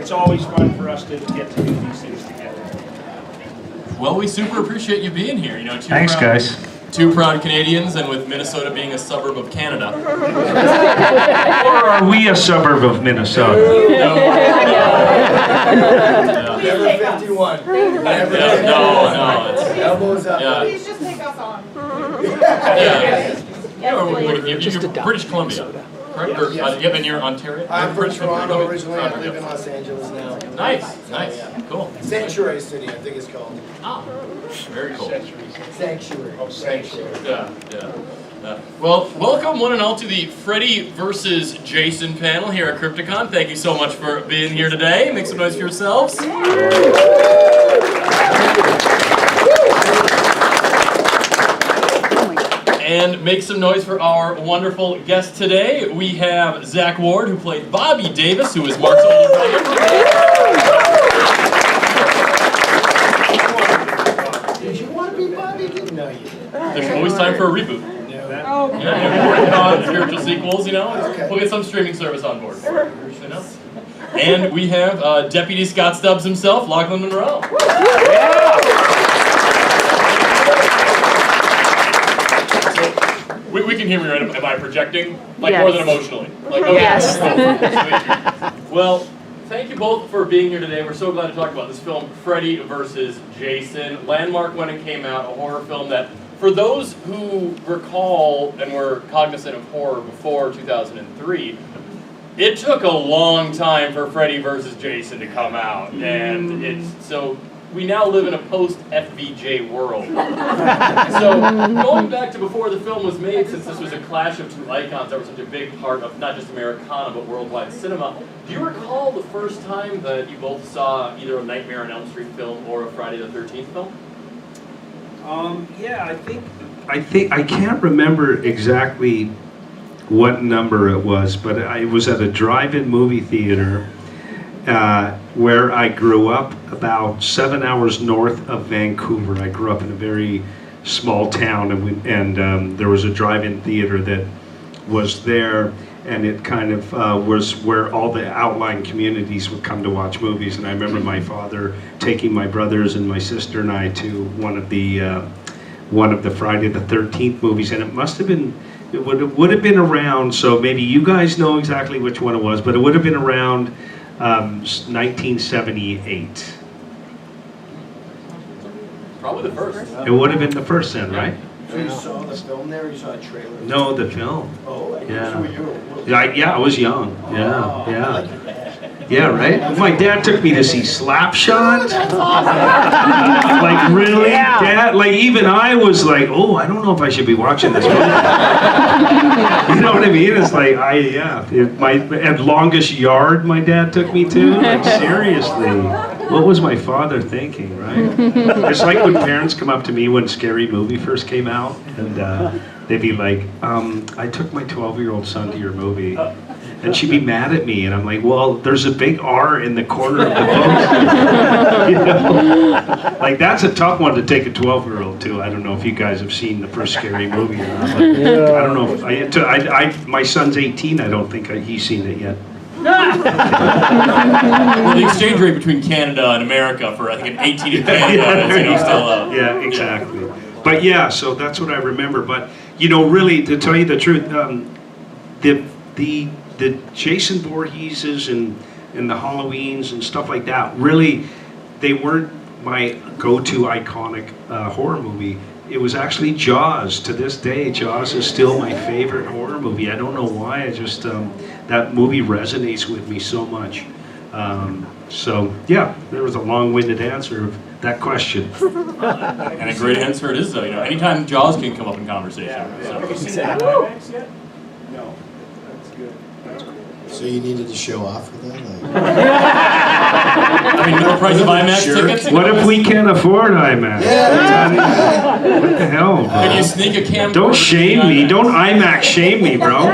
it's always fun for us to get to do these things together. Well, we super appreciate you being here. You know, Thanks, guys. Two proud Canadians, and with Minnesota being a suburb of Canada. Or are we a suburb of Minnesota? No. Never 51. Never. No. It's, Elbows up. yeah. Please just take us on. You're British Columbia, correct? Or, and you're Ontario? I'm from British Toronto Columbia? originally. I live in Los Angeles now. Nice, Yeah. cool. Sanctuary City, I think it's called. Ah, very cool. Sanctuary. Oh, sanctuary. Yeah. Well, welcome one and all to the Freddy versus Jason panel here at Crypticon. Thank you so much for being here today. Make some noise for yourselves. And make some noise for our wonderful guest today. We have Zack Ward, who played Bobby Davis, who is Mark's older brother. Did you want to be Bobby? Didn't know you did. There's always time for a reboot. Oh, Yeah, we're working on spiritual sequels, you know. Okay. We'll get some streaming service on board. You know? And we have Deputy Scott Stubbs himself, Lochlyn Munro. We can hear me, right? Am I projecting? Like, more than emotionally? Like, okay. Yes. Sweet. Well, thank you both for being here today. We're so glad to talk about this film, Freddy versus Jason. Landmark when it came out, a horror film that, for those who recall and were cognizant of horror before 2003, it took a long time for Freddy versus Jason to come out. And it's so... We now live in a post-FVJ world. So, going back to before the film was made, since this was a clash of two icons that were such a big part of not just Americana, but worldwide cinema, do you recall the first time that you both saw either a Nightmare on Elm Street film or a Friday the 13th film? Yeah, I can't remember exactly what number it was, but it was at a drive-in movie theater where I grew up, about 7 hours north of Vancouver. I grew up in a very small town, and there was a drive-in theater that was there, and it kind of was where all the outlying communities would come to watch movies. And I remember my father taking my brothers and my sister and I to one of the Friday the 13th movies, and it must have been. It would have been around. So maybe you guys know exactly which one it was, but it would have been around 1978. Probably the first. It would have been the first then, right? So you saw the film there, or you saw a trailer? No, the film. Oh, Yeah. so you were... Yeah, I was young. Oh, I Yeah. like your dad. Yeah, right? My dad took me to see Slapshot. Like, really? Dad? Like, even I was like, oh, I don't know if I should be watching this movie. You know what I mean? It's like, at Longest Yard, my dad took me to. Like, seriously. What was my father thinking, right? It's like when parents come up to me when Scary Movie first came out, and they'd be like, I took my 12-year-old son to your movie. And she'd be mad at me, and I'm like, well, there's a big R in the corner of the book. You know? Like, that's a tough one to take a 12-year-old to. I don't know if you guys have seen the first Scary Movie or not. But I don't know if my son's 18. I don't think he's seen it yet. Well, the exchange rate between Canada and America for, I think, an 18 in Canada is, still Yeah, exactly. But yeah, so that's what I remember. But, really, to tell you the truth, the Jason Voorheeses and the Halloweens and stuff like that, really, they weren't my go-to iconic horror movie. It was actually Jaws. To this day, Jaws is still my favorite horror movie. I don't know why. I just that movie resonates with me so much. So yeah, there was a long-winded answer of that question. And a great answer it is, though. Anytime Jaws can come up in conversation. Have you seen that IMAX yet? No. That's good. So you needed to show off with that? I mean, no price of IMAX tickets? What if we can't afford IMAX? Yeah. What the hell? Can you sneak a camcorder? Don't shame me. Don't IMAX shame me, bro.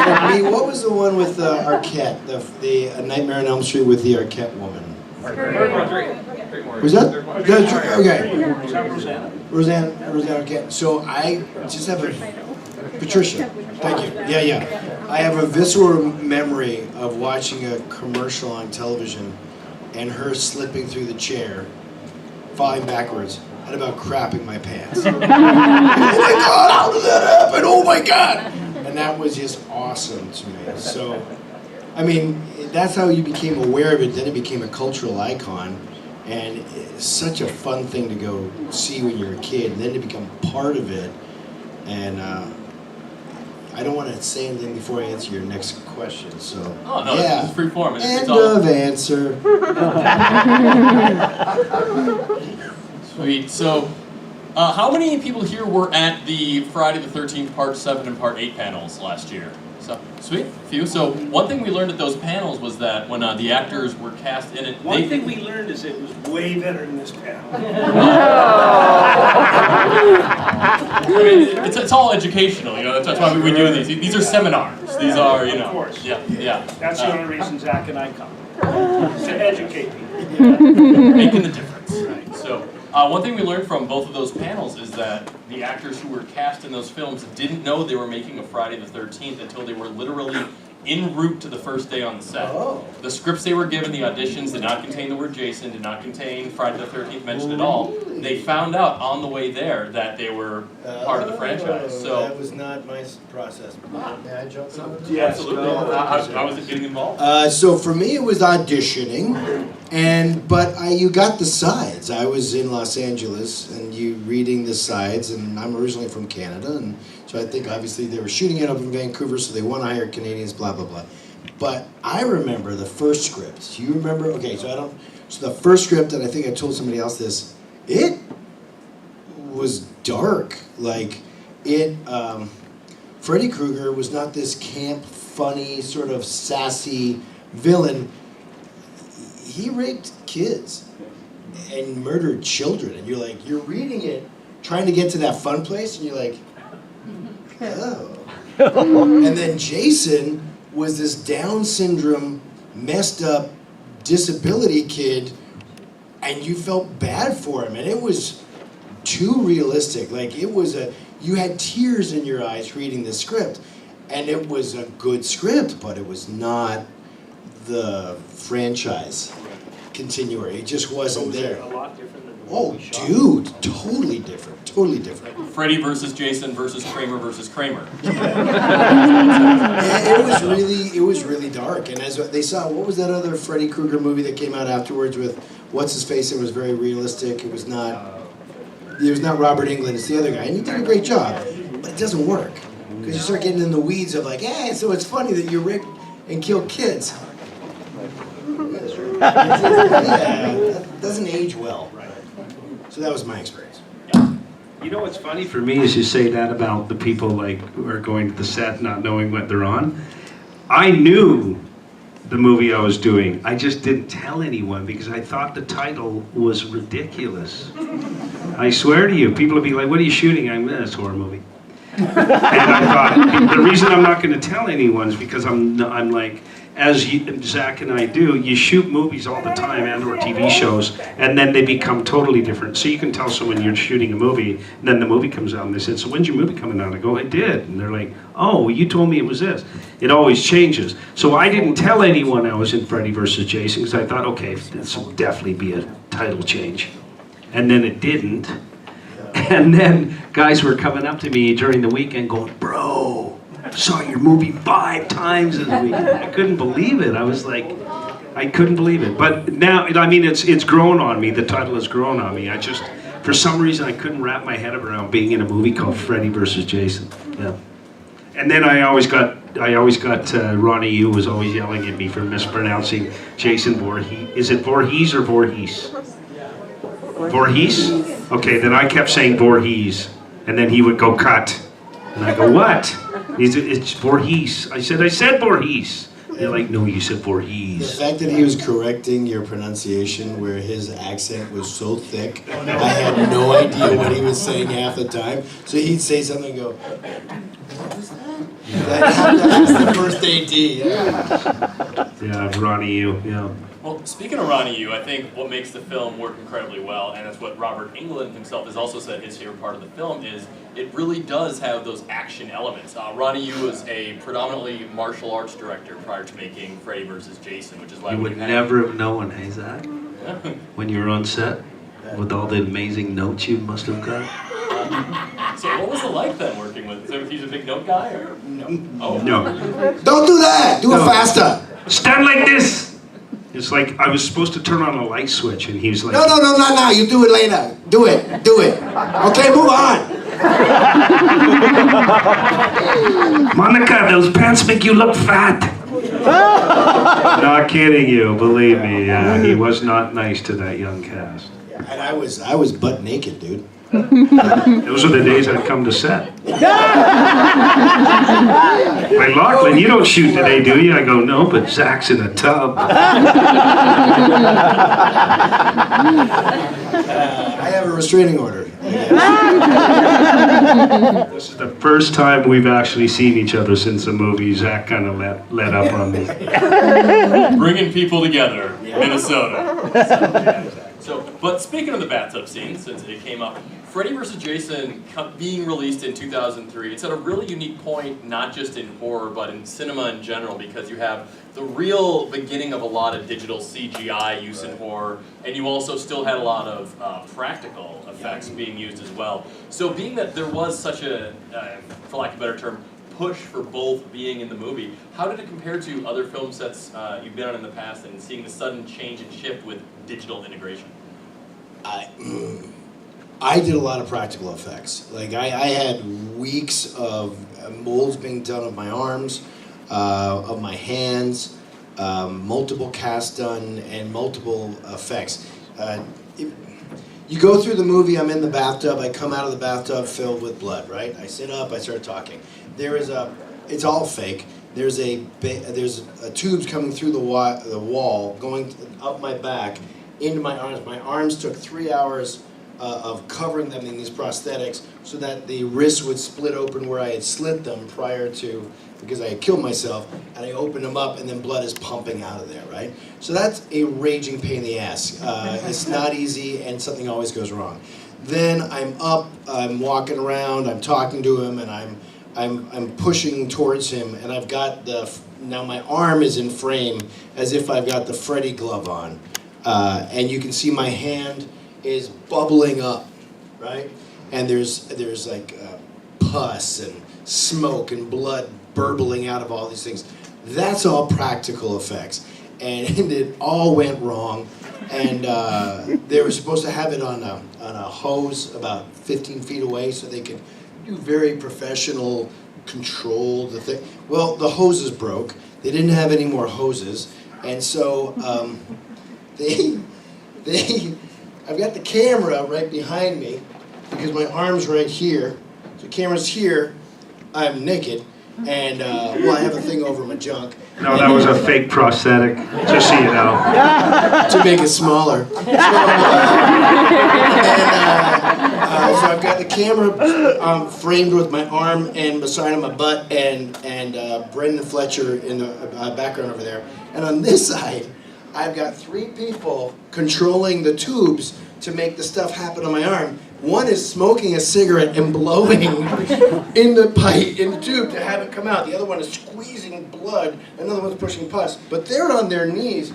For me, what was the one with Arquette? The Nightmare on Elm Street with the Arquette woman? Was that? Okay. Roseanne Arquette. So I just have a... Patricia. Thank you. Yeah. I have a visceral memory of watching a commercial on television and her slipping through the chair, falling backwards, and about crapping my pants. Oh my God, how did that happen? Oh my God! And that was just awesome to me. So, I mean, that's how you became aware of it. Then it became a cultural icon. And it's such a fun thing to go see when you're a kid, and then to become part of it. And I don't want to say anything before I answer your next question. So, Oh no, yeah. it's free form. End of answer. Sweet. So, how many people here were at the Friday the 13th Part 7 and Part 8 panels last year? So, sweet, a few. So, one thing we learned at those panels was that when the actors were cast in it, One thing we learned is it was way better than this panel. I mean, it's all educational, you know. That's why we do these. These are seminars. These are, you know. Of course. Yeah. That's the only reason Zack and I come. To educate people. Making the difference, right? So, one thing we learned from both of those panels is that the actors who were cast in those films didn't know they were making a Friday the 13th until they were literally en route to the first day on the set. Oh. The scripts they were given, the auditions, did not contain the word Jason, did not contain Friday the 13th mentioned at all. They found out on the way there that they were part of the franchise. So that was not my process. May I jump in? Yes. absolutely. How was it getting involved? So for me, it was auditioning, but you got the sides. I was in Los Angeles, and you reading the sides, and I'm originally from Canada, and so I think obviously they were shooting it up in Vancouver, so they want to hire Canadians, blah blah blah. But I remember the first script. Do you remember? Okay, so the first script, and I think I told somebody else this. It was dark. Like Freddy Krueger was not this camp, funny, sort of sassy villain. He raped kids and murdered children, and you're reading it, trying to get to that fun place, and you're like, oh. And then Jason was this Down syndrome, messed up, disability kid, and you felt bad for him, and it was too realistic. Like you had tears in your eyes reading the script, and it was a good script, but it was not the franchise continuity. It just wasn't there. A lot different than the Oh, one we shot. dude, totally different. Totally different. Freddy versus Jason versus Kramer versus Kramer. Yeah, it was really dark. And as they saw, what was that other Freddy Krueger movie that came out afterwards with what's his face? It was very realistic. It was not Robert Englund. It's the other guy, and he did a great job. But it doesn't work because you start getting in the weeds of like, hey, so it's funny that you rape and kill kids. Yeah, that doesn't age well. So that was my experience. You know what's funny for me is you say that about the people like who are going to the set not knowing what they're on. I knew the movie I was doing. I just didn't tell anyone because I thought the title was ridiculous. I swear to you, people would be like, "What are you shooting?" I'm in this horror movie. And I thought the reason I'm not going to tell anyone is because I'm like, as Zack and I do, you shoot movies all the time and or TV shows, and then they become totally different. So you can tell someone you're shooting a movie, and then the movie comes out, and they said, "So when's your movie coming out?" I go, "I did." And they're like, "Oh, well, you told me it was this." It always changes. So I didn't tell anyone I was in Freddy vs. Jason, because I thought, okay, this will definitely be a title change. And then it didn't. And then guys were coming up to me during the weekend going, "Bro, saw your movie 5 times this week." I couldn't believe it. I was like, I couldn't believe it. But now, I mean, it's grown on me. The title has grown on me. I just, for some reason, I couldn't wrap my head around being in a movie called Freddy vs. Jason. Yeah. And then I always got Ronnie Yu was always yelling at me for mispronouncing Jason Voorhees. Is it Voorhees or Voorhees? Voorhees? Okay, then I kept saying Voorhees, and then he would go cut, and I go, "What?" It's Voorhees. I said Voorhees. They're like, "No, you said The Voorhees." fact that he was correcting your pronunciation where his accent was so thick, I had no idea what he was saying half the time. So he'd say something and go, "What was that?" That's the first AD. Yeah. Yeah, Ronnie Yu, yeah. Well, speaking of Ronnie Yu, I think what makes the film work incredibly well, and it's what Robert Englund himself has also said his favorite part of the film, is it really does have those action elements. Ronnie Yu was a predominantly martial arts director prior to making Freddy vs. Jason, which is why You would never have known, hey, Zack? When you were on set? With all the amazing notes you must have got? So what was it like then working with? So he's a big note guy, or no? Oh No. Don't do that! Do it No. faster! Stand like this! It's like I was supposed to turn on a light switch, and he was like, No, not now. You do it later. Do it. Okay, move on. Monica, those pants make you look fat. Not kidding you, believe me. He was not nice to that young cast. And I was butt naked, dude. Those are the days I'd come to set. Like, Lochlyn, you don't shoot today, do you? I go, no, but Zack's in a tub. I have a restraining order. This is the first time we've actually seen each other since the movie. Zack kind of let up on me. Bringing people together, Minnesota. But speaking of the bathtub scene, since it came up, Freddy vs. Jason being released in 2003, it's at a really unique point, not just in horror, but in cinema in general, because you have the real beginning of a lot of digital CGI use in horror, and you also still had a lot of practical effects being used as well. So being that there was such a, for lack of a better term, push for both being in the movie, how did it compare to other film sets you've been on in the past and seeing the sudden change and shift with digital integration? I did a lot of practical effects. Like I had weeks of molds being done of my arms, of my hands, multiple casts done, and multiple effects. You go through the movie, I'm in the bathtub, I come out of the bathtub filled with blood, right? I sit up, I start talking. It's all fake. There's a tubes coming through the wall, going up my back, into my arms. My arms took 3 hours of covering them in these prosthetics so that the wrists would split open where I had slit them prior to, because I had killed myself, and I opened them up and then blood is pumping out of there, right? So that's a raging pain in the ass. It's not easy and something always goes wrong. Then I'm up, I'm walking around, I'm talking to him, and I'm pushing towards him, and I've got now my arm is in frame as if I've got the Freddy glove on. And you can see my hand is bubbling up, right? And there's like pus and smoke and blood burbling out of all these things. That's all practical effects. And it all went wrong. And they were supposed to have it on a hose about 15 feet away so they could do very professional control the thing. Well, the hoses broke. They didn't have any more hoses. And so I've got the camera right behind me because my arm's right here. So the camera's here, I'm naked, and I have a thing over my junk. No, that was a fake prosthetic, just so you know. To make it smaller. So I've got the camera framed with my arm and beside my butt and Brendan Fletcher in the background over there. And on this side, I've got 3 people controlling the tubes to make the stuff happen on my arm. One is smoking a cigarette and blowing in the pipe, in the tube to have it come out. The other one is squeezing blood. Another one's pushing pus. But they're on their knees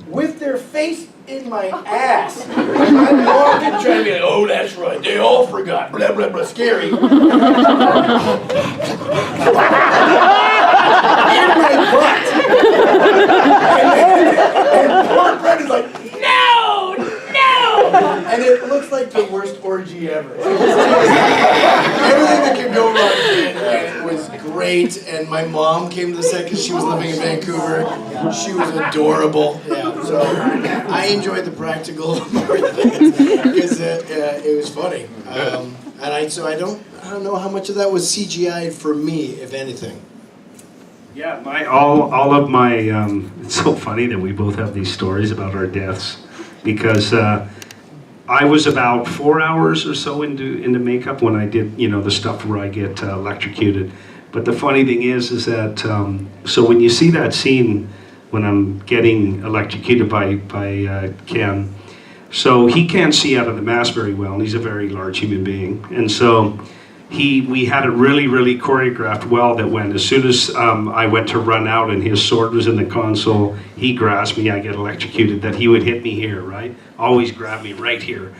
with their face in my ass. I'm walking, trying to be like, oh, that's right, they all forgot, blah, blah, blah, scary. In my butt. And poor Fred is like, no! And it looks like the worst orgy ever. Everything that could go wrong, and it was great. And my mom came to the set because she was living in Vancouver. She was adorable. Yeah, so I enjoyed the practical part of it because it was funny. And I don't know how much of that was CGI for me, if anything. Yeah, all of my, it's so funny that we both have these stories about our deaths, because I was about 4 hours or so into makeup when I did, the stuff where I get electrocuted. But the funny thing is that, so when you see that scene when I'm getting electrocuted by Ken. So he can't see out of the mask very well, and he's a very large human being. And so we had it really choreographed well, that when as soon as I went to run out and his sword was in the console, he grasped me, I get electrocuted, that he would hit me here, right? Always grab me right here.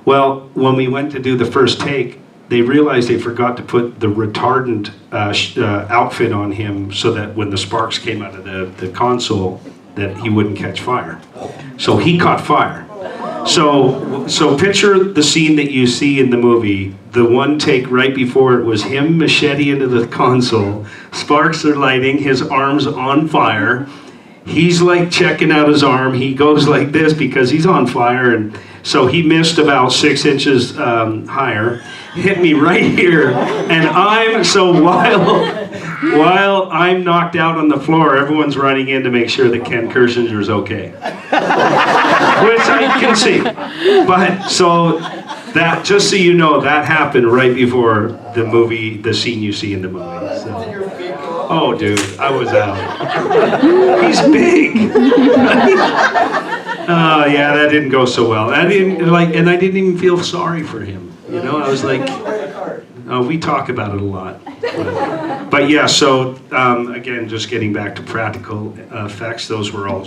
Well, when we went to do the first take, they realized they forgot to put the retardant outfit on him so that when the sparks came out of the console, that he wouldn't catch fire. So he caught fire. So picture the scene that you see in the movie. The one take right before it was him machete into the console. Sparks are lighting, his arm's on fire. He's like checking out his arm. He goes like this because he's on fire, and so he missed about 6 inches higher, hit me right here, and while I'm knocked out on the floor, everyone's running in to make sure that Ken Kirzinger's okay, which I can see. But so that, just so you know, that happened right before the movie, the scene you see in the movie. So. Oh, dude, I was out. He's big. Oh, yeah, that didn't go so well. I didn't and I didn't even feel sorry for him. You know, I was like, oh, we talk about it a lot. But yeah, so again, just getting back to practical effects, those were all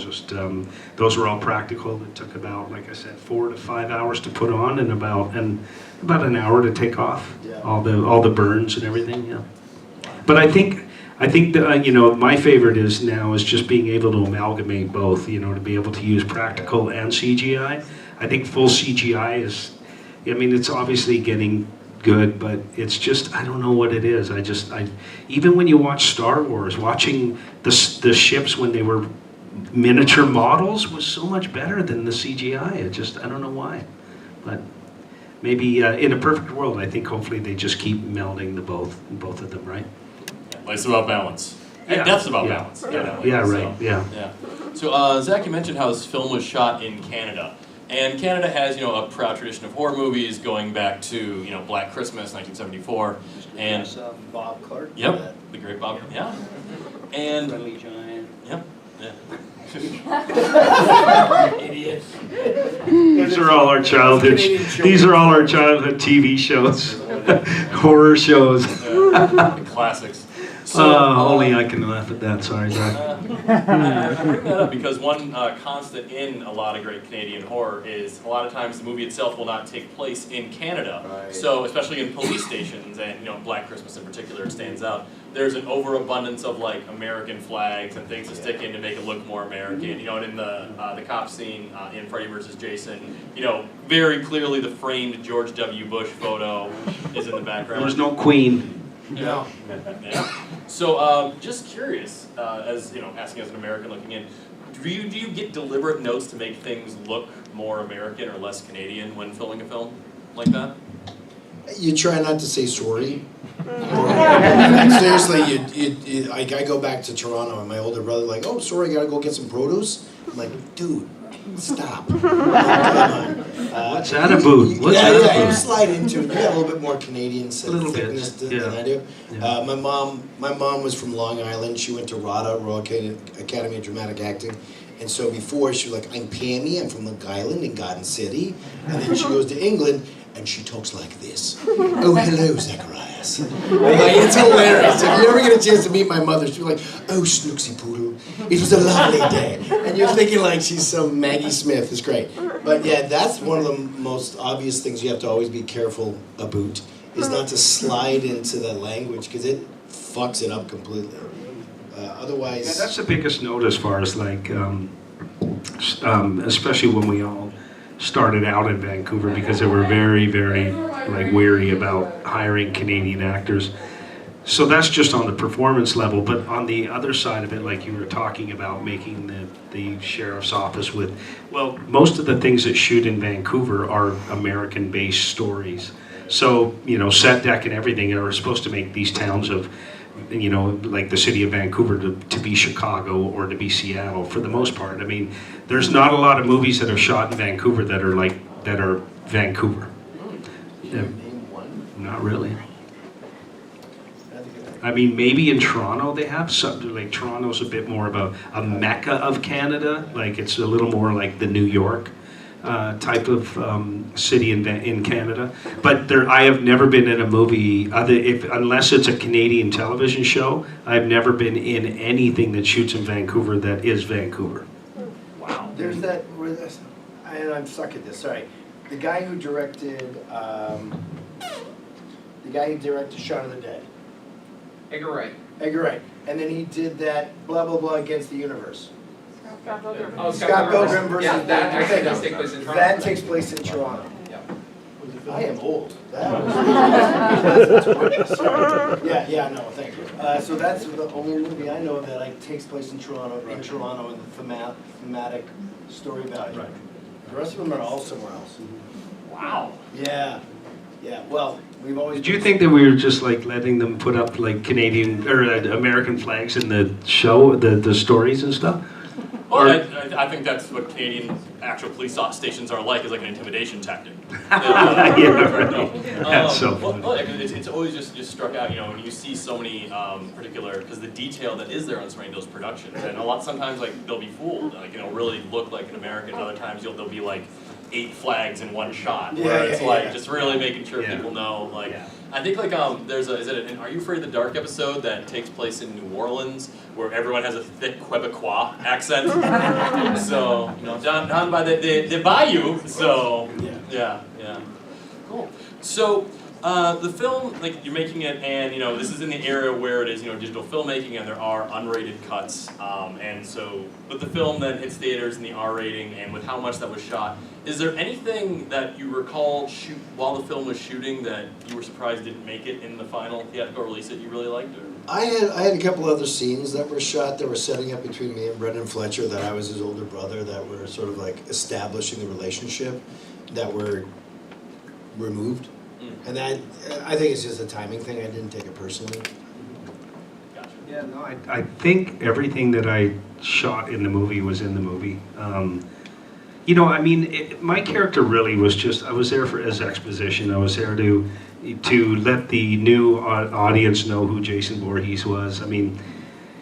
practical. It took about, like I said, 4 to 5 hours to put on, and about an hour to take off. Yeah. All the burns and everything. Yeah. But I think that, you know, my favorite is just being able to amalgamate both, you know, to be able to use practical and CGI. I think full CGI is, I mean, it's obviously getting good, but it's just, I don't know what it is. Even when you watch Star Wars, watching the ships when they were miniature models was so much better than the CGI. I don't know why. But maybe in a perfect world, I think hopefully they just keep melding both of them, right? It's about balance. And Yeah. that's about Yeah. balance. You know? Yeah, So, right, yeah. So, Zack, you mentioned how this film was shot in Canada. And Canada has, you know, a proud tradition of horror movies going back to, you know, Black Christmas, 1974. And Bob Clark. Yep, the great Bob. Yeah. And Friendly Giant. Yep. Yeah. Idiot. These are all our childhood. These are all our childhood TV shows, horror shows. The classics. So, only I can laugh at that. Sorry, Zack. I bring that up because one constant in a lot of great Canadian horror is a lot of times the movie itself will not take place in Canada. Right. So especially in police stations, and you know, Black Christmas in particular stands out. There's an overabundance of like American flags and things to stick in to make it look more American. You know, and in the cop scene in Freddy vs. Jason, you know, very clearly the framed George W. Bush photo is in the background. There was no Queen. Yeah. Yeah. So, just curious, as you know, asking as an American looking in, do you get deliberate notes to make things look more American or less Canadian when filming a film like that? You try not to say sorry. Like, seriously, like I go back to Toronto and my older brother like, oh, sorry, I gotta go get some produce. I'm like, dude, stop. Come on. What's that about? You slide into it. You got a little bit more Canadian thickness than yeah. I do. Yeah. My mom was from Long Island. She went to RADA, Royal Academy of Dramatic Acting. And so before, she was like, I'm Pammy, I'm from Long Island in Garden City. And then she goes to England, and she talks like this. Oh, hello, Zacharias. Like, it's hilarious. If you ever get a chance to meet my mother, she'll be like, oh, Snooksy Poodle, it was a lovely day. And you're thinking like she's some Maggie Smith. It's great. But yeah, that's one of the most obvious things you have to always be careful about, is not to slide into that language, because it fucks it up completely. Otherwise... Yeah, that's the biggest note as far as like, especially when we all started out in Vancouver, because they were very, very like wary about hiring Canadian actors. So that's just on the performance level, but on the other side of it, like you were talking about making the sheriff's office with, well, most of the things that shoot in Vancouver are American-based stories. So, you know, set deck and everything are supposed to make these towns of, you know, like the city of Vancouver to be Chicago or to be Seattle for the most part. I mean, there's not a lot of movies that are shot in Vancouver that are Vancouver. Yeah. Not really. I mean, maybe in Toronto they have something, like Toronto's a bit more about a mecca of Canada. Like it's a little more like the New York type of city in Canada. But I have never been in a movie, unless it's a Canadian television show, I've never been in anything that shoots in Vancouver that is Vancouver. Wow. There's that, and I'm stuck at this, sorry. The guy who directed Shaun of the Dead. Edgar Wright. Edgar Wright. And then he did that blah, blah, blah against the universe. Oh, Scott Pilgrim versus yeah, that actually does Vancouver. take place in Toronto. That takes place in Toronto. Yeah. I am old. That was yeah, no, thank you. So that's the only movie I know that like takes place in Toronto, in the thematic story value. Right. The rest of them are all somewhere else. Wow. Yeah, well, we've always. Did you think that we were just like letting them put up like Canadian or American flags in the show, the stories and stuff? Well, I think that's what Canadian actual police stations are like, is like an intimidation tactic. Yeah, right. That's so funny. Well, it's always just struck out, when you see so many particular, because the detail that is there on so many of those productions, and sometimes like they'll be fooled, like really look like an American. Other times there'll be like 8 flags in one shot, where it's just really making sure people know. Like, I think like there's an Are You Afraid of the Dark episode that takes place in New Orleans, where everyone has a thick Quebecois accent. So down by the bayou. So yeah. Cool. So the film, like you're making it, and this is in the era where it is digital filmmaking, and there are unrated cuts, and so with the film then hits theaters in the R rating, and with how much that was shot, is there anything that you recall while the film was shooting that you were surprised didn't make it in the final theatrical release that you really liked? Or? I had a couple other scenes that were shot that were setting up between me and Brendan Fletcher, that I was his older brother, that were sort of like establishing the relationship, that were removed. And that, I think it's just a timing thing. I didn't take it personally. Gotcha. Yeah, no, I think everything that I shot in the movie was in the movie. My character really was just, I was there as exposition. I was there to let the new audience know who Jason Voorhees was. I mean,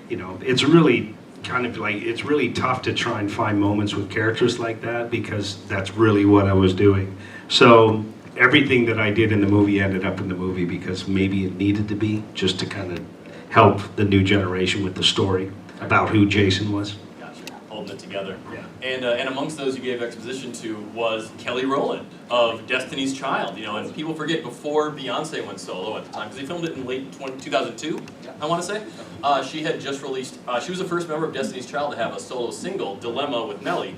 it's really kind of like, it's really tough to try and find moments with characters like that, because that's really what I was doing. So everything that I did in the movie ended up in the movie because maybe it needed to be, just to kind of help the new generation with the story about who Jason was. Gotcha. Holding it together. Yeah. And amongst those you gave exposition to was Kelly Rowland of Destiny's Child. And people forget, before Beyonce went solo at the time, because they filmed it in late 2002, I want to say. She had just released, she was the first member of Destiny's Child to have a solo single, Dilemma with Nelly.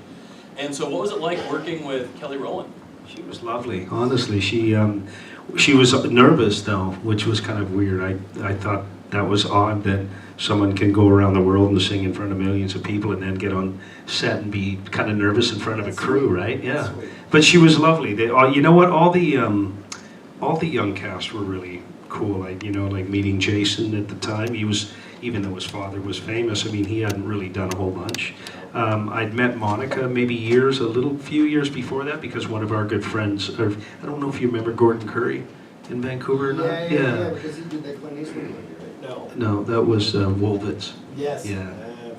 And so what was it like working with Kelly Rowland? She was lovely, honestly. She was nervous though, which was kind of weird. I thought that was odd that someone can go around the world and sing in front of millions of people and then get on set and be kind of nervous in front of a crew, right? Yeah. But she was lovely. All the young cast were really cool. Like meeting Jason at the time. He was, even though his father was famous, I mean, he hadn't really done a whole bunch. I'd met Monica maybe few years before that, because one of our good friends, I don't know if you remember Gordon Curry in Vancouver or not. Yeah, because he did that Clint Eastwood movie, right? No. No, that was Wolvitz. Yes. Yeah.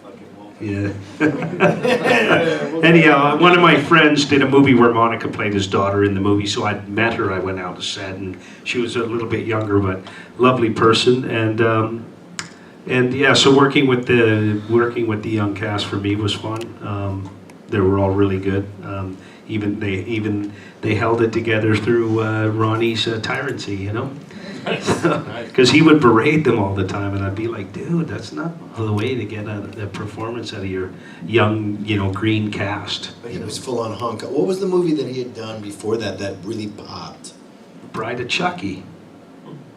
Fucking Wolf. Yeah. Anyhow, one of my friends did a movie where Monica played his daughter in the movie, so I met her. I went out to set, and she was a little bit younger, but lovely person. And yeah, so working with the young cast for me was fun. They were all really good. Even they held it together through Ronnie's tyranny, because he would berate them all the time, and I'd be like, dude, that's not the way to get a performance out of your young, green cast. But he was full on Hong Kong. What was the movie that he had done before that really popped? Bride of Chucky.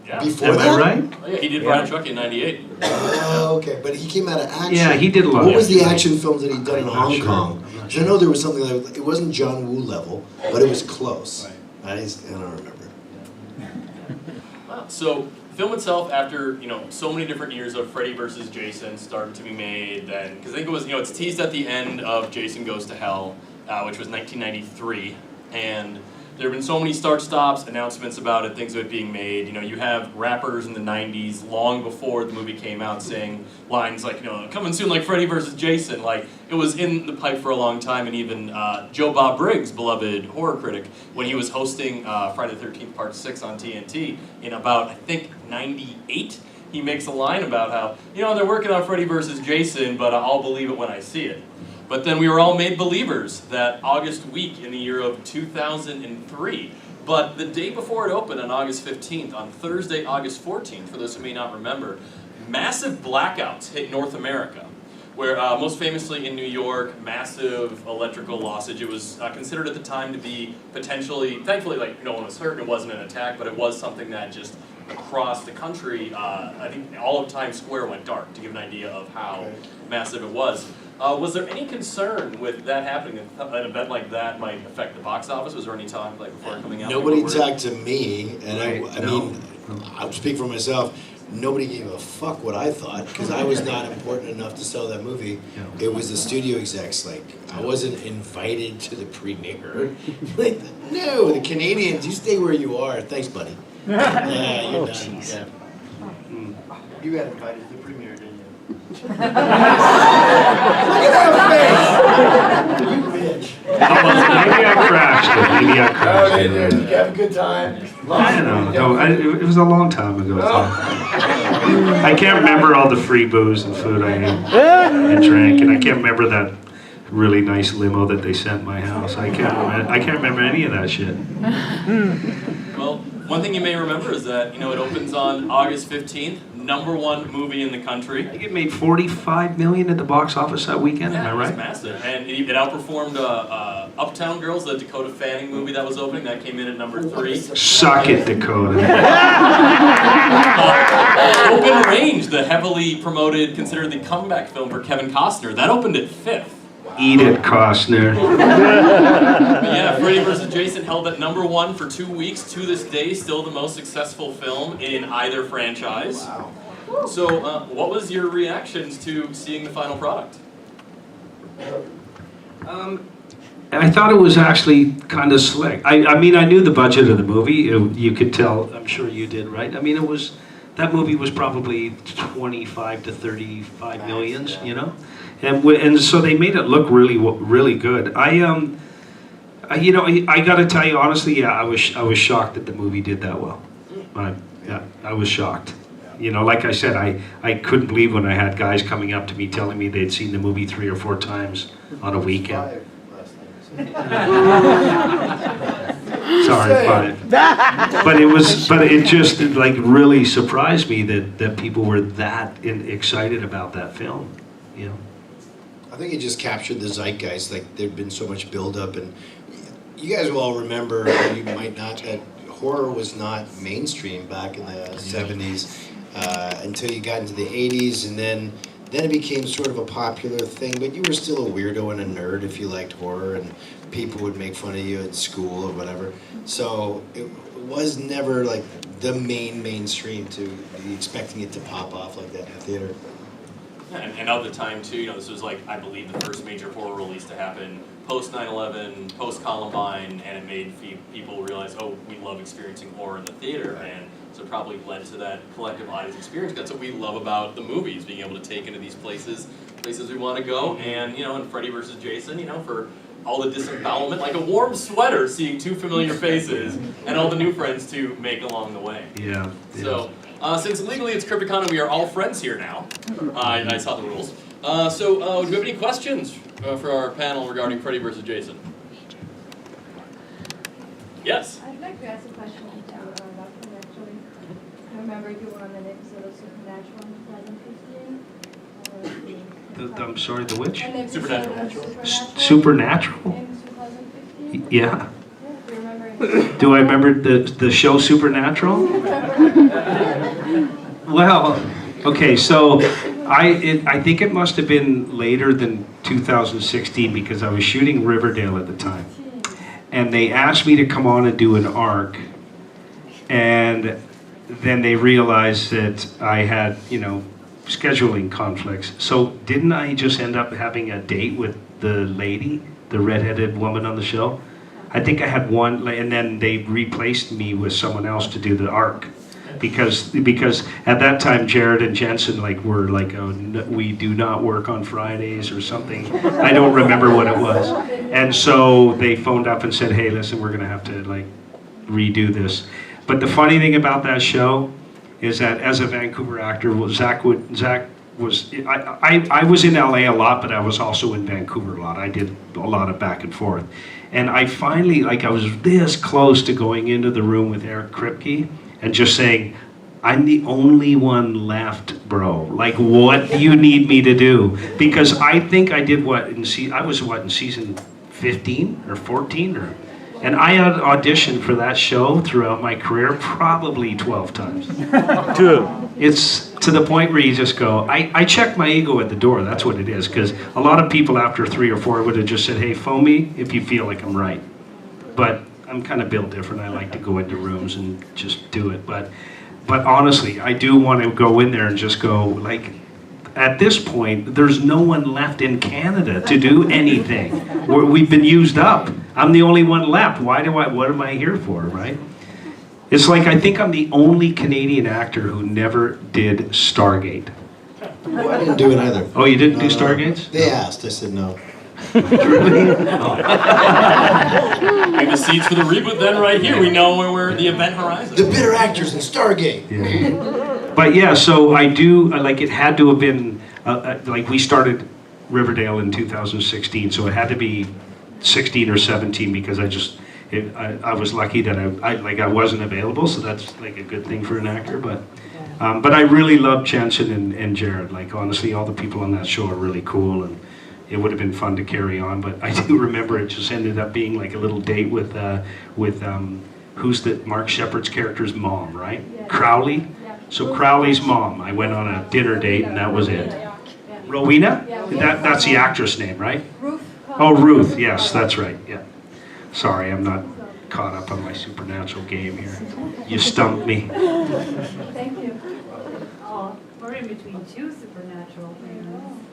Yeah. Before Am that? I right? Oh, yeah, he did Bride of Chucky in '98. Oh, okay. But he came out of action. Yeah, he did a lot. What was the action films that he'd done in I'm not Hong sure. Kong? I'm not 'Cause sure. I know there was something like, it wasn't John Woo level, but it was close. I don't remember. Wow. So the film itself, after so many different years of Freddy versus Jason started to be made, then because I think it was it's teased at the end of Jason Goes to Hell, which was 1993, and there have been so many start-stops, announcements about it, things of it being made. You know, you have rappers in the 90s, long before the movie came out, saying lines like, you know, coming soon like Freddy versus Jason. Like, it was in the pipe for a long time, and even Joe Bob Briggs, beloved horror critic, when he was hosting Friday the 13th Part 6 on TNT in about, I think, 98, he makes a line about how, you know, they're working on Freddy versus Jason, but I'll believe it when I see it. But then we were all made believers that August week in the year of 2003. But the day before it opened on August 15th, on Thursday, August 14th, for those who may not remember, massive blackouts hit North America, where most famously in New York, massive electrical lossage. It was considered at the time to be potentially, thankfully, like, no one was hurt, it wasn't an attack, but it was something that just across the country, I think all of Times Square went dark, to give an idea of how massive it was. Was there any concern with that happening, that an event like that might affect the box office? Was there any talk like before coming out? Nobody talked to me, and I mean, I'll speak for myself. Nobody gave a fuck what I thought, because I was not important enough to sell that movie. It was the studio execs. Like, I wasn't invited to the premiere. Like, no, the Canadians, you stay where you are. Thanks, buddy. Yeah, you're done. Yeah. You got invited to the premiere, didn't you? Look at that face! You bitch. Maybe I crashed it. Maybe I Oh, crashed did it. you have a good time? I don't know. It was a long time ago. So. I can't remember all the free booze and food I ate and drank, and I can't remember that really nice limo that they sent my house. I can't remember any of that shit. Well, one thing you may remember is that, you know, it opens on August 15th, #1 movie in the country. I think it made $45 million at the box office that weekend. Yeah, Am I it was right? massive, and it outperformed Uptown Girls, the Dakota Fanning movie that was opening. That came in at #3. Suck it, Dakota. Open Range, the heavily promoted, considered the comeback film for Kevin Costner, that opened at 5th. Eat it, Costner. But yeah, Freddy vs. Jason held at #1 for 2 weeks. To this day, still the most successful film in either franchise. Wow. So, what was your reactions to seeing the final product? I thought it was actually kind of slick. I mean, I knew the budget of the movie. You could tell. I'm sure you did, right? I mean, that movie was probably 25 to 35 millions, you know, and so they made it look really good. I got to tell you honestly, yeah, I was shocked that the movie did that well. I was shocked. You know, like I said, I couldn't believe when I had guys coming up to me telling me they'd seen the movie 3 or 4 times on a weekend. 5 last night. Sorry, 5. But it just like really surprised me that people were that excited about that film. You know. I think it just captured the zeitgeist. Like, there'd been so much buildup, and you guys will all remember, or you might not, that horror was not mainstream back in the 70s until you got into the 80s, and then it became sort of a popular thing, but you were still a weirdo and a nerd if you liked horror, and people would make fun of you at school or whatever. So it was never like the mainstream to be expecting it to pop off like that in the theater. And of the time too, you know, this was like, I believe, the first major horror release to happen post 9/11, post Columbine, and it made people realize, oh, we love experiencing horror in the theater, and so it probably led to that collective audience experience. That's what we love about the movies, being able to take into these places we want to go, and, you know, in Freddy vs. Jason, you know, for all the disembowelment, like a warm sweater seeing 2 familiar faces, and all the new friends to make along the way. Yeah. So, since legally it's Crypticon and we are all friends here now, I saw the rules. Do you have any questions for our panel regarding Freddy vs. Jason? Yes? I'd like to ask a question to Lochlyn, actually. I remember you were on an episode of Supernatural in 2015. I'm sorry, the witch? An episode Supernatural. of Supernatural? in 2015? Yeah. Do you remember? Do I remember the show Supernatural? Well, okay, so I think it must have been later than 2016 because I was shooting Riverdale at the time. And they asked me to come on and do an arc. And then they realized that I had, you know, scheduling conflicts. So didn't I just end up having a date with the lady, the redheaded woman on the show? I think I had one, and then they replaced me with someone else to do the arc. Because at that time Jared and Jensen were like, oh, we do not work on Fridays or something. I don't remember what it was. And so they phoned up and said, hey, listen, we're gonna have to redo this. But the funny thing about that show is that as a Vancouver actor, Zack was, I was in LA a lot, but I was also in Vancouver a lot. I did a lot of back and forth. And I finally, I was this close to going into the room with Eric Kripke and just saying, I'm the only one left, bro. What do you need me to do? Because I think I did in season 15 or 14 and I had auditioned for that show throughout my career probably 12 times. It's to the point where you just go, I check my ego at the door, that's what it is, because a lot of people after 3 or 4 would have just said, hey, phone me if you feel like I'm right. But I'm kind of built different. I like to go into rooms and just do it. But honestly, I do want to go in there and just go, at this point, there's no one left in Canada to do anything. We've been used up. I'm the only one left. What am I here for, right? It's I think I'm the only Canadian actor who never did Stargate. Well, I didn't do it either. Oh, you didn't do Stargates? They asked. I said no. Really? Maybe the seeds for the reboot then right here. We know where we're the event horizon. The bitter actors in Stargate. Yeah. But yeah, so I do, it had to have been, we started Riverdale in 2016, so it had to be 16 or 17 because I was lucky that I wasn't available, so that's a good thing for an actor. But I really love Jensen and Jared. Honestly, all the people on that show are really cool, and it would have been fun to carry on. But I do remember it just ended up being a little date with who's Mark Shepard's character's mom, right? Yeah. Crowley. Yeah. So Crowley's mom. I went on a dinner date, and that was it. Yeah. Rowena? Yeah. That's the actress name, right? Ruth. Oh, Ruth. Yes, that's right. Yeah. Sorry, I'm not caught up on my supernatural game here. You stumped me. Thank you. Oh, we're in between 2 supernatural things.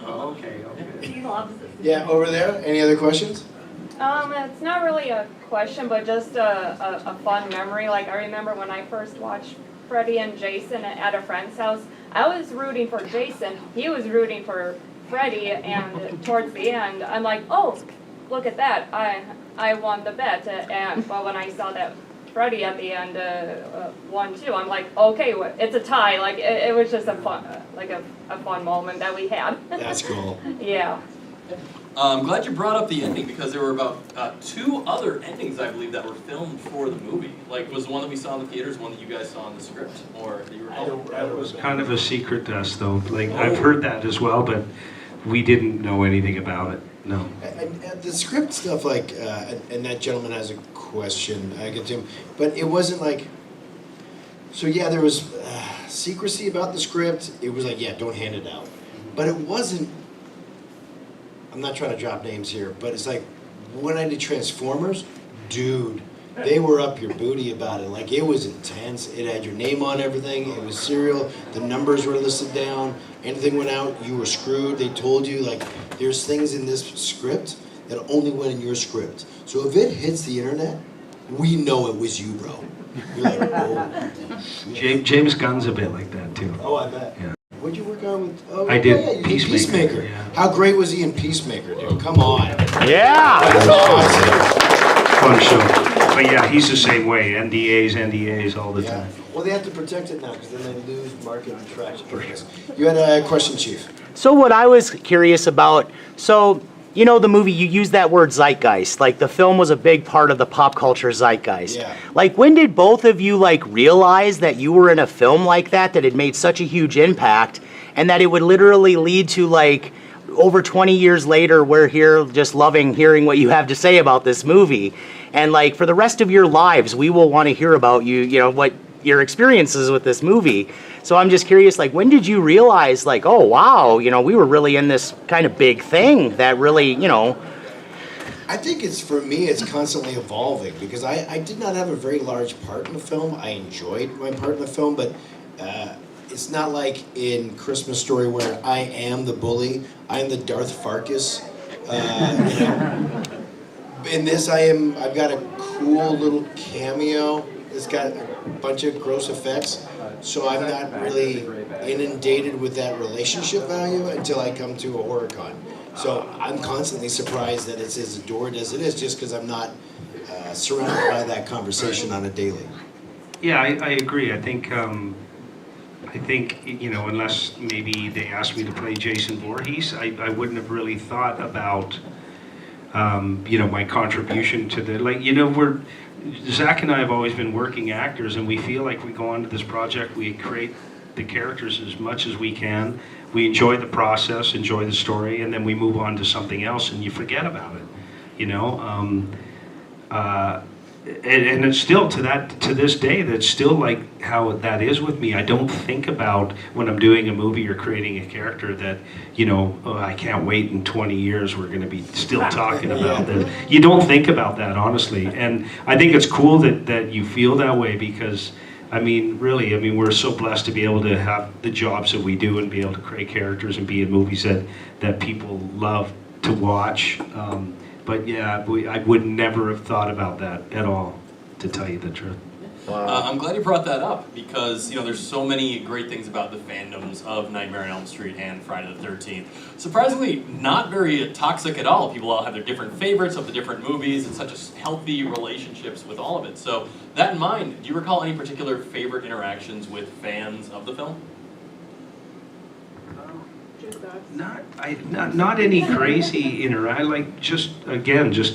Oh, okay. He loves it. Yeah, over there. Any other questions? It's not really a question, but just a fun memory. I remember when I first watched Freddy and Jason at a friend's house, I was rooting for Jason, he was rooting for Freddy, and towards the end, I'm like, oh, look at that, I won the bet, but when I saw that Freddy at the end won too, I'm like, okay, it's a tie. It was just a fun, a fun moment that we had. That's cool. Yeah. I'm glad you brought up the ending because there were about 2 other endings, I believe, that were filmed for the movie. Was the one that we saw in the theaters one that you guys saw in the script, or that you recall? That was kind of a secret to us, though. I've heard that as well, but we didn't know anything about it. No. And the script stuff, and that gentleman has a question. I get to him, but it wasn't So yeah, there was secrecy about the script. It was yeah, don't hand it out. But it wasn't. I'm not trying to drop names here, but it's when I did Transformers, dude, they were up your booty about it. It was intense. It had your name on everything. It was serial. The numbers were listed down. Anything went out, you were screwed. They told you there's things in this script that only went in your script. So if it hits the internet, we know it was you, bro. You're oh. James Gunn's a bit like that too. Oh, I bet. Yeah. What'd you work on with? Oh, I did yeah, you Peacemaker. Peacemaker. Yeah. How great was he in Peacemaker, dude? Come on. Yeah. That's awesome. Fun show. But yeah, he's the same way. NDAs all the time. Well, they have to protect it now because then they lose market traction. You had a question, Chief. So what I was curious about, the movie, you used that word zeitgeist. The film was a big part of the pop culture zeitgeist. Yeah. When did both of you, realize that you were in a film like that it had such a huge impact, and that it would literally lead to, over 20 years later, we're here just loving hearing what you have to say about this movie. And, for the rest of your lives, we will want to hear about what your experiences with this movie. So I'm just curious, when did you realize, oh, wow, we were really in this kind of big thing that really, I think for me, it's constantly evolving because I did not have a very large part in the film. I enjoyed my part in the film, but it's not like in Christmas Story where I am the bully. I am the Darth Farkas. In this, I've got a cool little cameo. It's got a bunch of gross effects, so I'm not really inundated with that relationship value until I come to a horror con. So I'm constantly surprised that it's as adored as it is, just because I'm not surrounded by that conversation on a daily. Yeah, I agree. I think, you know, unless maybe they asked me to play Jason Voorhees, I wouldn't have really thought about, you know, my contribution to the, like, you know, Zack and I have always been working actors, and we feel like we go onto this project, we create the characters as much as we can. We enjoy the process, enjoy the story, and then we move on to something else, and you forget about it, you know. And it's still to this day, that's still like how that is with me. I don't think about when I'm doing a movie or creating a character that, you know, oh, I can't wait in 20 years we're going to be still talking about that. You don't think about that, honestly. And I think it's cool that you feel that way, because I mean, really, I mean, we're so blessed to be able to have the jobs that we do and be able to create characters and be in movies that people love to watch. But yeah, I would never have thought about that at all, to tell you the truth. I'm glad you brought that up, because you know there's so many great things about the fandoms of Nightmare on Elm Street and Friday the 13th. Surprisingly, not very toxic at all. People all have their different favorites of the different movies, and such a healthy relationships with all of it. So that in mind, do you recall any particular favorite interactions with fans of the film? Not any crazy interaction. Like just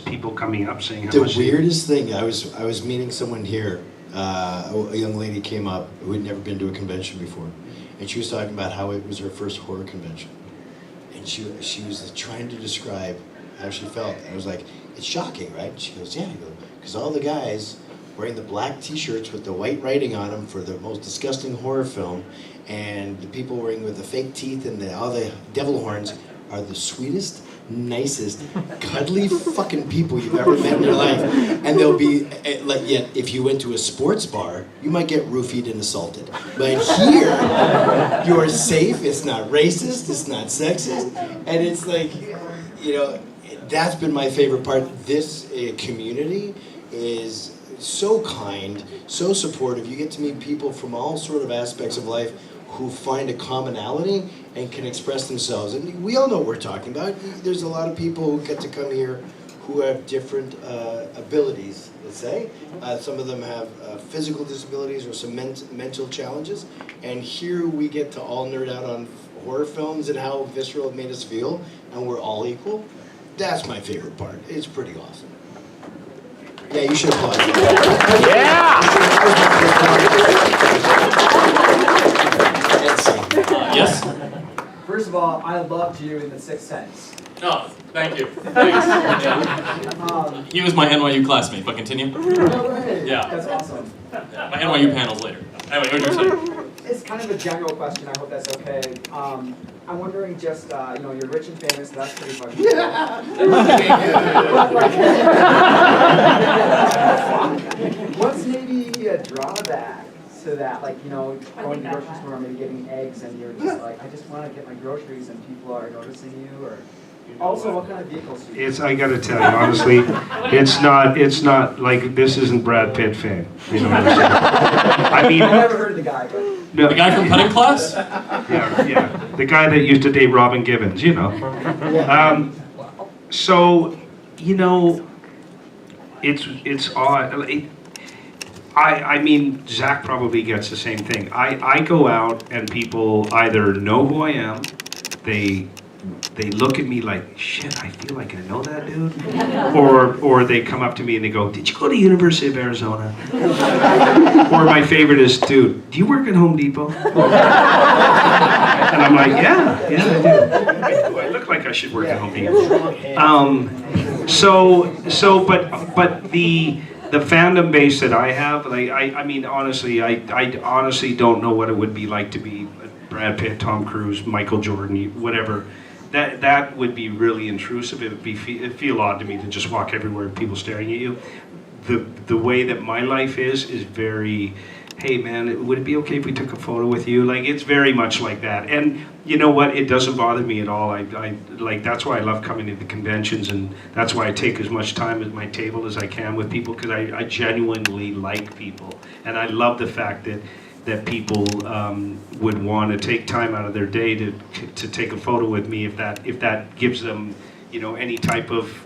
people coming up saying how The much. weirdest thing, I was meeting someone here. A young lady came up who had never been to a convention before, and she was talking about how it was her first horror convention, and she was trying to describe how she felt. And I was like, "It's shocking, right?" She goes, "Yeah," because all the guys wearing the black T-shirts with the white writing on them for the most disgusting horror film, and the people wearing with the fake teeth and all the devil horns are the sweetest, nicest, cuddly fucking people you've ever met in your life. And they'll be, like, yet if you went to a sports bar, you might get roofied and assaulted. But here, you're safe, it's not racist, it's not sexist, and it's like, you know, that's been my favorite part. This community is so kind, so supportive. You get to meet people from all sort of aspects of life who find a commonality and can express themselves. And we all know what we're talking about. There's a lot of people who get to come here who have different abilities, let's say. Some of them have physical disabilities or some mental challenges. And here we get to all nerd out on horror films and how visceral it made us feel, and we're all equal. That's my favorite part. It's pretty awesome. Yeah, you should applaud. Yes? First of all, I loved you in The Sixth Sense. Oh, thank you. Thanks. Yeah. He was my NYU classmate, but continue. No way. Yeah. That's awesome. Yeah, my NYU panels later. Anyway, what were you saying? It's kind of a general question. I hope that's okay. I'm wondering just, you know, you're rich and famous. That's pretty fucking cool. What's maybe a drawback to that? Like, you know, going to the grocery store, maybe getting eggs, and you're just like, I just want to get my groceries, and people are noticing you, or... Also, what kind of vehicles do you use? I gotta tell you, honestly, it's not like, this isn't Brad Pitt fame. You know what I'm saying? I mean, I've never heard of the guy, but... No. The guy from Cutting Class? Yeah. The guy that used to date Robin Givens, you know. So, you know, it's odd. I mean, Zack probably gets the same thing. I go out and people either know who I am, they look at me like, shit, I feel like I know that dude. Or they come up to me and they go, did you go to University of Arizona? Or my favorite is, dude, do you work at Home Depot? And I'm like, yeah, I do. I look like I should work at Home Depot. But the fandom base that I have, like, I mean, honestly, I honestly don't know what it would be like to be Brad Pitt, Tom Cruise, Michael Jordan, whatever. That would be really intrusive. It'd feel odd to me to just walk everywhere and people staring at you. The way that my life is very, hey man, would it be okay if we took a photo with you? Like, it's very much like that. And you know what? It doesn't bother me at all. I like, that's why I love coming to the conventions, and that's why I take as much time at my table as I can with people, because I genuinely like people. And I love the fact that people would want to take time out of their day to take a photo with me if that gives them, you know, any type of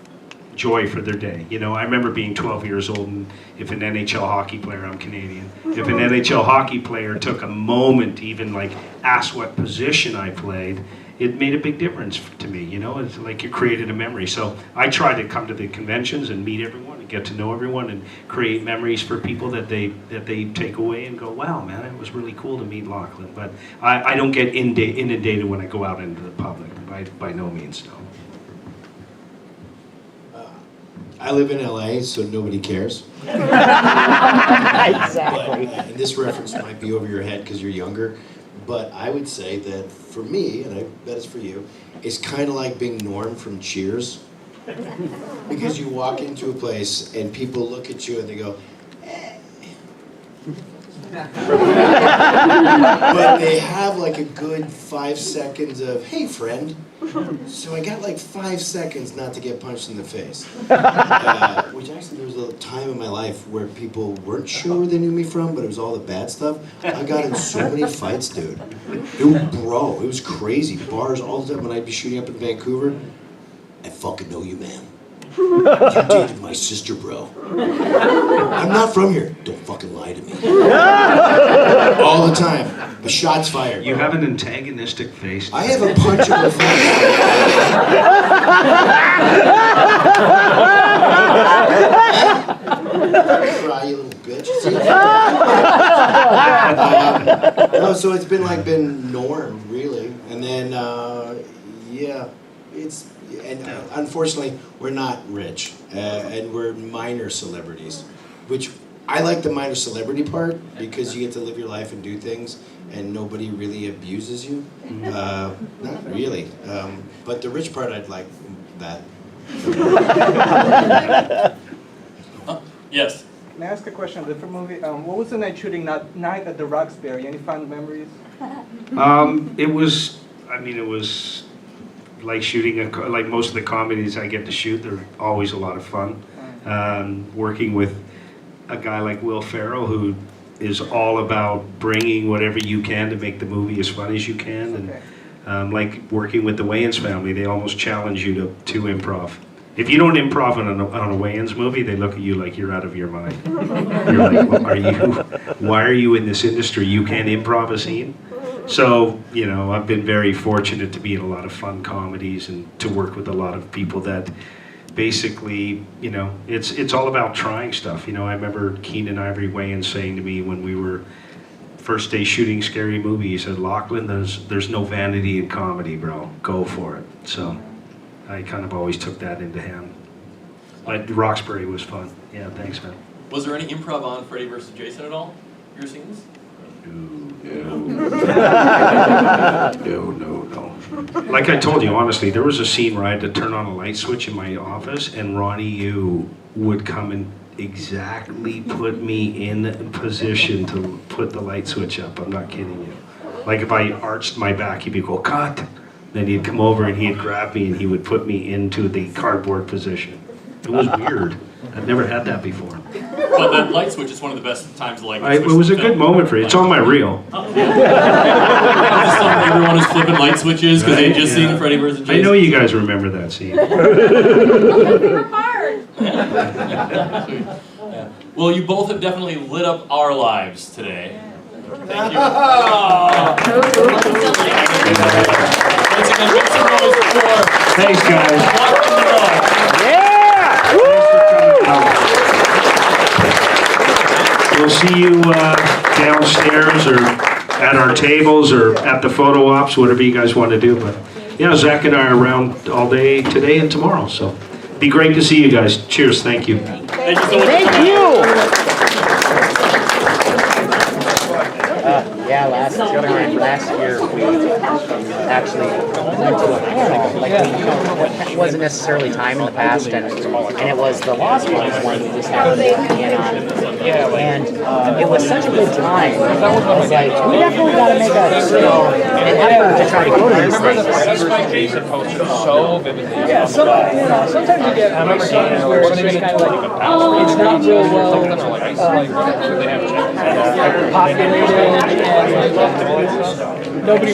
joy for their day. You know, I remember being 12 years old, and if an NHL hockey player, I'm Canadian, if an NHL hockey player took a moment to even like ask what position I played, it made a big difference to me. You know, it's like you created a memory. So I try to come to the conventions and meet everyone and get to know everyone and create memories for people that they take away and go, wow, man, it was really cool to meet Lochlyn. But I don't get inundated when I go out into the public, by no means, no. I live in LA, so nobody cares. Exactly. But, and this reference might be over your head because you're younger, but I would say that for me, and I bet it's for you, it's kind of like being Norm from Cheers. Because you walk into a place and people look at you and they go, eh. But they have like a good 5 seconds of, hey friend. So I got like 5 seconds not to get punched in the face. Which actually, there was a time in my life where people weren't sure where they knew me from, but it was all the bad stuff. I got in so many fights, dude. It was crazy. Bars all the time when I'd be shooting up in Vancouver. I fucking know you, man. You dated my sister, bro. I'm not from here. Don't fucking lie to me. All the time. The shots fired. You have an antagonistic face. I have a punchable face. Try, you little bitch. No, so it's been norm, really. And then, yeah, it's... And unfortunately, we're not rich, and we're minor celebrities, which I like the minor celebrity part because you get to live your life and do things, and nobody really abuses you. Not really, but the rich part, I'd like that. Yes. Can I ask a question? A different movie. What was the night shooting? Night at the Roxbury. Any fond memories? It was like shooting, like most of the comedies I get to shoot, they're always a lot of fun. Working with a guy like Will Ferrell, who is all about bringing whatever you can to make the movie as fun as you can. And like working with the Wayans family, they almost challenge you to improv. If you don't improv on a Wayans movie, they look at you like you're out of your mind. You're like, why are you in this industry? You can't improv a scene? So, you know, I've been very fortunate to be in a lot of fun comedies and to work with a lot of people that basically, you know, it's all about trying stuff. You know, I remember Keenan Ivory Wayans saying to me when we were first day shooting Scary Movie, he said, Lochlyn, there's no vanity in comedy, bro. Go for it. So I kind of always took that into hand. But Roxbury was fun. Yeah, thanks, man. Was there any improv on Freddy vs. Jason at all? Your scenes? No. Like I told you, honestly, there was a scene where I had to turn on a light switch in my office, and Ronnie Yu would come and exactly put me in position to put the light switch up. I'm not kidding you. Like if I arched my back, he'd go, cut. Then he'd come over and he'd grab me and he would put me into the cardboard position. It was weird. I've never had that before. But that light switch is one of the best times to like. It was a good moment for you. It's on my reel. Everyone is flipping light switches because they just seen Freddy vs. Jason. I know you guys remember that scene. Well, you both have definitely lit up our lives today. Thank you. Once again, make some noise for. Thanks, guys. We'll see you downstairs or at our tables or at the photo ops, whatever you guys want to do. But yeah, Zack and I are around all day today and tomorrow. So be great to see you guys. Cheers. Thank you. Thank you so much. Thank you. Yeah, last year we actually went to a panel. Like it wasn't necessarily time in the past, and it was the Lost Ones one we just happened to be in on. And it was such a good time. I was like, we definitely got to make an effort to try to go to these things. Jason posted so vividly. Yeah, sometimes you get games where it's just kind of like, it's not real well populated, and nobody